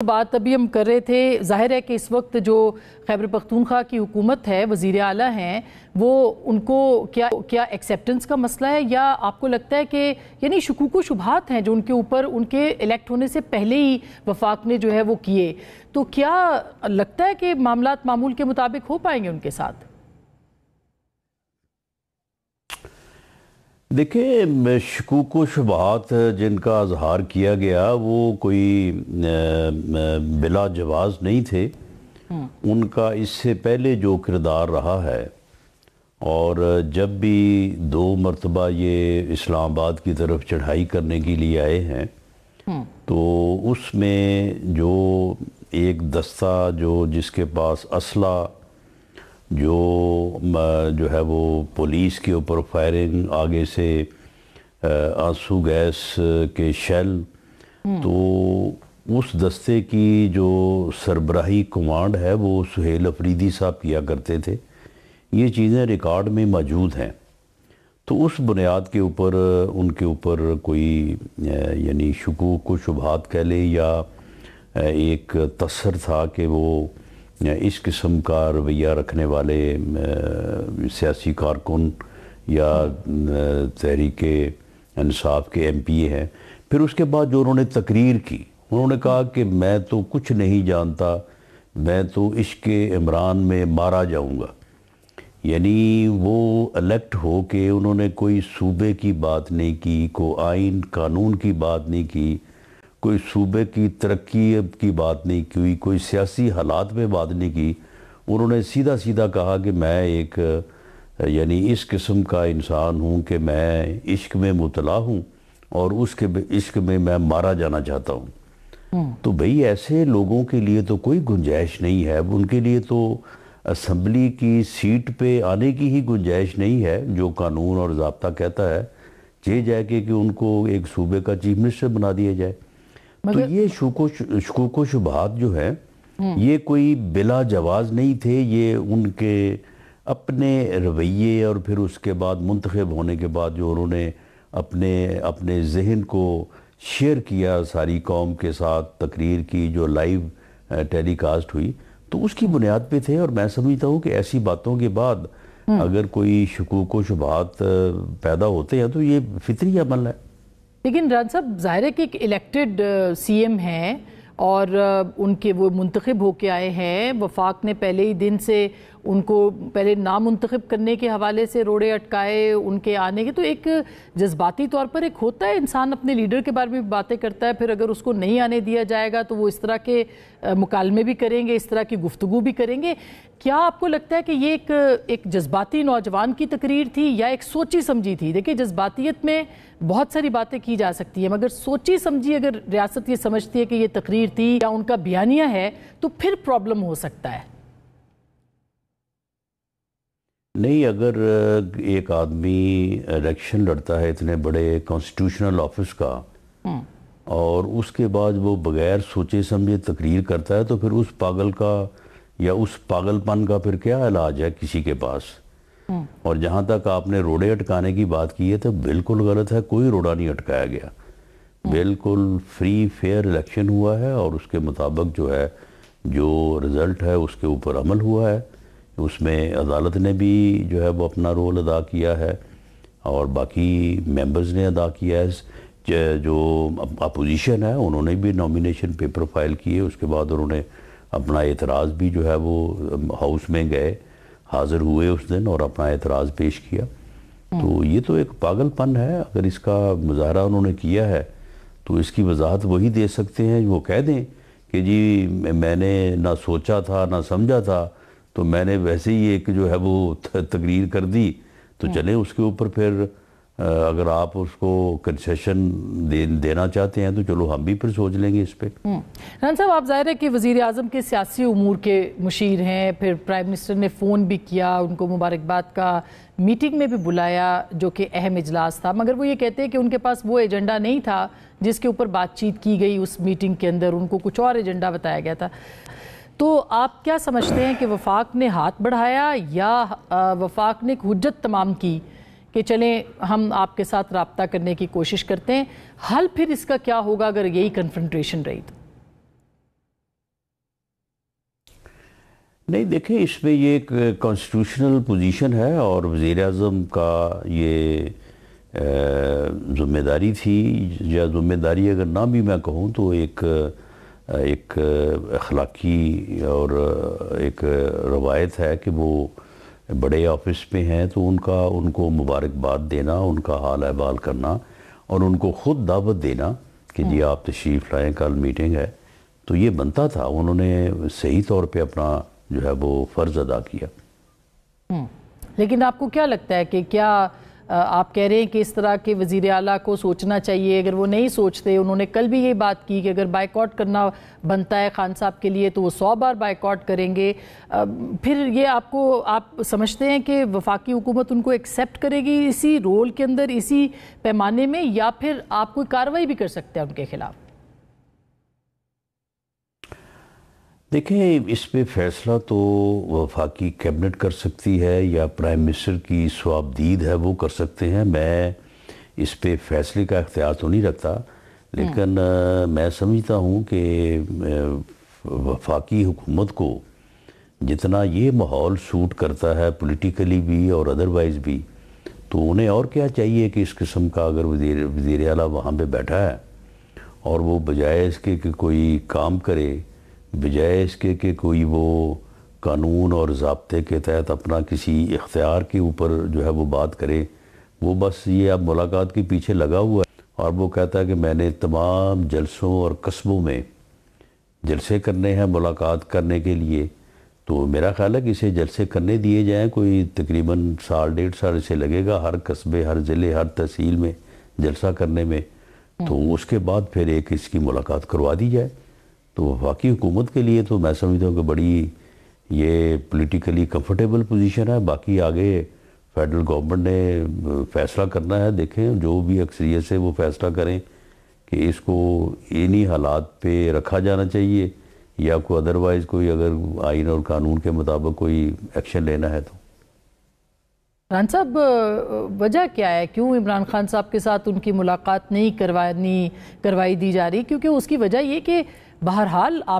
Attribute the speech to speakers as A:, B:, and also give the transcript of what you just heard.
A: بات ابھی ہم کر رہے تھے، ظاہر ہے کہ اس وقت جو خیبر پختونخوا کی حکومت ہے، وزیر اعلیٰ ہیں، وہ ان کو کیا ایکسیپٹنس کا مسئلہ ہے، یا آپ کو لگتا ہے کہ یعنی شکوک و شبہات ہیں جو ان کے اوپر ان کے الیکٹ ہونے سے پہلے ہی وفاق نے جو ہے وہ کیے، تو کیا لگتا ہے کہ معاملات معمول کے مطابق ہو پائیں گے ان کے ساتھ؟
B: دیکھیں، شکوک و شبہات جن کا اظہار کیا گیا وہ کوئی بلا جواز نہیں تھے۔ ان کا اس سے پہلے جو کردار رہا ہے، اور جب بھی 2 مرتبہ یہ اسلام آباد کی طرف چڑھائی کرنے کے لیے آئے ہیں، تو اس میں جو ایک دستہ جس کے پاس اسلحہ جو ہے وہ پولیس کے اوپر فائرنگ، آگے سے آنسو گیس کے شیل، تو اس دستے کی جو سربراہی کمانڈ ہے وہ سہیل افریدی صاحب کیا کرتے تھے۔ یہ چیزیں ریکارڈ میں موجود ہیں، تو اس بنیاد کے اوپر ان کے اوپر کوئی یعنی شکوک و شبہات کہہ لیں، یا ایک تصر تھا کہ وہ اس قسم کا رویہ رکھنے والے سیاسی کارکن یا تحریک انصاف کے ایم پی اے ہیں۔ پھر اس کے بعد جو انہوں نے تقریر کی، انہوں نے کہا کہ میں تو کچھ نہیں جانتا، میں تو عشق عمران میں مارا جاؤں گا۔ یعنی وہ الیکٹ ہو کے انہوں نے کوئی صوبے کی بات نہیں کی، کوئی آئین قانون کی بات نہیں کی، کوئی صوبے کی ترقی کی بات نہیں کی، کوئی سیاسی حالات میں بات نہیں کی۔ انہوں نے سیدھا کہا کہ میں ایک یعنی اس قسم کا انسان ہوں کہ میں عشق میں مبتلا ہوں، اور اس کے عشق میں مارا جانا چاہتا ہوں۔ تو بھئی ایسے لوگوں کے لیے تو کوئی گنجائش نہیں ہے، ان کے لیے تو اسمبلی کی سیٹ پہ آنے کی ہی گنجائش نہیں ہے، جو قانون اور ضابطہ کہتا ہے جائے کہ ان کو ایک صوبے کا چیف منسٹر بنا دیا جائے۔ تو یہ شکوک و شبہات جو ہیں، یہ کوئی بلا جواز نہیں تھے، یہ ان کے اپنے رویے، اور پھر اس کے بعد منتخب ہونے کے بعد جو انہوں نے اپنے ذہن کو شیئر کیا ساری قوم کے ساتھ، تقریر کی جو لائیو ٹیلی کاسٹ ہوئی، تو اس کی بنیاد پہ تھے۔ اور میں سمجھتا ہوں کہ ایسی باتوں کے بعد اگر کوئی شکوک و شبہات پیدا ہوتے ہیں تو یہ فطری عمل ہے۔
A: لیکن راج صاحب، ظاہر ہے کہ ایک الیکٹڈ سی ایم ہیں، اور ان کے وہ منتخب ہو کے آئے ہیں، وفاق نے پہلے ہی دن سے ان کو پہلے نامنتخب کرنے کے حوالے سے روڑے اٹکائے، ان کے آنے کے، تو ایک جذباتی طور پر ایک ہوتا ہے، انسان اپنے لیڈر کے بارے میں باتیں کرتا ہے، پھر اگر اس کو نہیں آنے دیا جائے گا تو وہ اس طرح کے مکالمے بھی کریں گے، اس طرح کی گفتگو بھی کریں گے۔ کیا آپ کو لگتا ہے کہ یہ ایک جذباتی نوجوان کی تقریر تھی، یا ایک سوچی سمجھی تھی؟ دیکھیں، جذباتیت میں بہت ساری باتیں کی جا سکتی ہیں، مگر سوچی سمجھی اگر ریاست یہ سمجھتی ہے کہ یہ تقریر تھی یا ان کا بیانیہ ہے، تو پھر پرابلم ہو سکتا ہے۔
B: نہیں، اگر ایک آدمی الیکشن لڑتا ہے اتنے بڑے کانسٹیٹیوشنل آفس کا، اور اس کے بعد وہ بغیر سوچے سمجھے تقریر کرتا ہے، تو پھر اس پاگل کا یا اس پاگل پن کا پھر کیا علاج ہے کسی کے پاس؟ اور جہاں تک آپ نے روڑے اٹکانے کی بات کی ہے تو بالکل غلط ہے، کوئی روڑا نہیں اٹکایا گیا، بالکل فری فیئر الیکشن ہوا ہے، اور اس کے مطابق جو ہے جو رزلٹ ہے اس کے اوپر عمل ہوا ہے۔ اس میں عدالت نے بھی جو ہے وہ اپنا رول ادا کیا ہے، اور باقی ممبرز نے ادا کیا ہے۔ جو اپوزیشن ہے انہوں نے بھی نومینیشن پیپر فائل کیے، اس کے بعد انہوں نے اپنا اعتراض بھی جو ہے وہ ہاؤس میں گئے، حاضر ہوئے اس دن اور اپنا اعتراض پیش کیا۔ تو یہ تو ایک پاگل پن ہے، اگر اس کا مظاہرہ انہوں نے کیا ہے تو اس کی وضاحت وہی دے سکتے ہیں، وہ کہہ دیں کہ جی میں نے نہ سوچا تھا نہ سمجھا تھا، تو میں نے ویسے ہی ایک جو ہے وہ تقریر کر دی، تو چلیں اس کے اوپر پھر اگر آپ اس کو کنسیشن دینا چاہتے ہیں تو چلو ہم بھی پھر سوچ لیں گے اس پہ۔
A: رحان صاحب، آپ ظاہر ہے کہ وزیر اعظم کے سیاسی امور کے مشیر ہیں، پھر پرائم منسٹر نے فون بھی کیا، ان کو مبارکباد کا میٹنگ میں بھی بلایا جو کہ اہم اجلاس تھا، مگر وہ یہ کہتے ہیں کہ ان کے پاس وہ ایجنڈا نہیں تھا جس کے اوپر بات چیت کی گئی اس میٹنگ کے اندر، ان کو کچھ اور ایجنڈا بتایا گیا تھا۔ تو آپ کیا سمجھتے ہیں کہ وفاق نے ہاتھ بڑھایا، یا وفاق نے ایک حجت تمام کی کہ چلیں ہم آپ کے ساتھ رابطہ کرنے کی کوشش کرتے ہیں؟ حل پھر اس کا کیا ہوگا اگر یہی کنفرنٹریشن رہی تو؟
B: نہیں دیکھیں، اس میں یہ ایک کانسٹیٹیوشنل پوزیشن ہے اور وزیر اعظم کا یہ ذمہ داری تھی، یا ذمہ داری اگر نہ بھی میں کہوں تو ایک اخلاقی اور ایک روایت ہے کہ وہ بڑے آفس میں ہیں تو ان کو مبارکباد دینا، ان کا حال احوال کرنا اور ان کو خود دعوت دینا کہ جی آپ تشریف لائیں، کل میٹنگ ہے، تو یہ بنتا تھا۔ انہوں نے صحیح طور پہ اپنا جو ہے وہ فرض ادا کیا۔
A: لیکن آپ کو کیا لگتا ہے کہ کیا آپ کہہ رہے ہیں کہ اس طرح کے وزیر اعلیٰ کو سوچنا چاہیے؟ اگر وہ نہیں سوچتے، انہوں نے کل بھی یہ بات کی کہ اگر بائیکاٹ کرنا بنتا ہے خان صاحب کے لیے تو وہ 100 بار بائیکاٹ کریں گے، پھر یہ آپ سمجھتے ہیں کہ وفاقی حکومت ان کو ایکسیپٹ کرے گی اسی رول کے اندر، اسی پیمانے میں، یا پھر آپ کوئی کارروائی بھی کر سکتے ہیں ان کے خلاف؟
B: دیکھیں، اس پہ فیصلہ تو وفاقی کیبنٹ کر سکتی ہے یا پرائم منسٹر کی صوابدید ہے وہ کر سکتے ہیں۔ میں اس پہ فیصلے کا اختیار تو نہیں رکھتا، لیکن میں سمجھتا ہوں کہ وفاقی حکومت کو جتنا یہ ماحول سوٹ کرتا ہے پولیٹیکلی بھی اور ادروائز بھی، تو انہیں اور کیا چاہیے کہ اس قسم کا اگر وزیر اعلیٰ وہاں پہ بیٹھا ہے اور وہ بجائے اس کے کہ کوئی کام کرے، بجائے اس کے کہ کوئی وہ قانون اور ضابطے کے تحت اپنا کسی اختیار کے اوپر جو ہے وہ بات کرے، وہ بس یہ اب ملاقات کے پیچھے لگا ہوا ہے اور وہ کہتا ہے کہ میں نے تمام جلسوں اور قصبوں میں جلسے کرنے ہیں ملاقات کرنے کے لیے۔ تو میرا خیال ہے کہ اسے جلسے کرنے دیے جائیں، کوئی تقریباً 1.5 سال اسے لگے گا ہر قصبے، ہر ضلع، ہر تحصیل میں جلسہ کرنے میں، تو اس کے بعد پھر ایک اس کی ملاقات کروا دی جائے۔ تو وفاقی حکومت کے لیے تو میں سمجھتا ہوں کہ بڑی یہ پولیٹیکلی کمفرٹیبل پوزیشن ہے۔ باقی آگے فیڈرل گورنمنٹ نے فیصلہ کرنا ہے، دیکھیں جو بھی اکثریت سے وہ فیصلہ کریں کہ اس کو انہی حالات پہ رکھا جانا چاہیے یا کوئی ادروائز کوئی اگر آئین اور قانون کے مطابق کوئی ایکشن لینا ہے تو۔
A: عمران صاحب، وجہ کیا ہے کیوں عمران خان صاحب کے ساتھ ان کی ملاقات نہیں کروائی دی جا رہی؟ کیونکہ اس کی وجہ یہ کہ بہرحال آپ